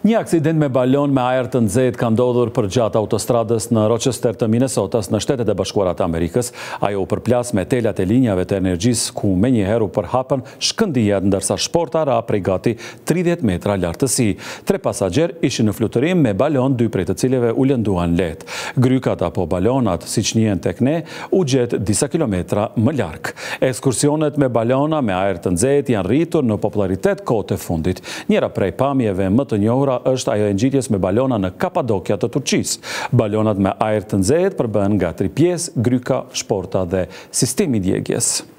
Një aksident me balon me ajër të nxehtë ka ndodhur përgjatë autostradës në Rochester të Minnesotas në Shtetet e Bashkuara të Amerikës. Ajo u përplas me telat e linjave të energjisë ku menjëherë u përhapën shkëndijat ndërsa shporta ra prej gati 30 metra lartësi. 3 pasagjer ishin në fluturim me balon, 2 prej të cilëve u lënduan lehtë. Grykat apo balonat, siç njihen tek ne, u gjet disa kilometra më larg. Ekskursionet me balona me ajër të nxehtë janë rritur në popularitet kohët e fundit. Njëra prej pamjeve më të njohura është ajo e ngjitjes me balona në Kapadokja të Turqisë. Balonat me ajër të nxehtë përbëhen nga 3 pjesë: gryka, shporta dhe sistemi djegjes.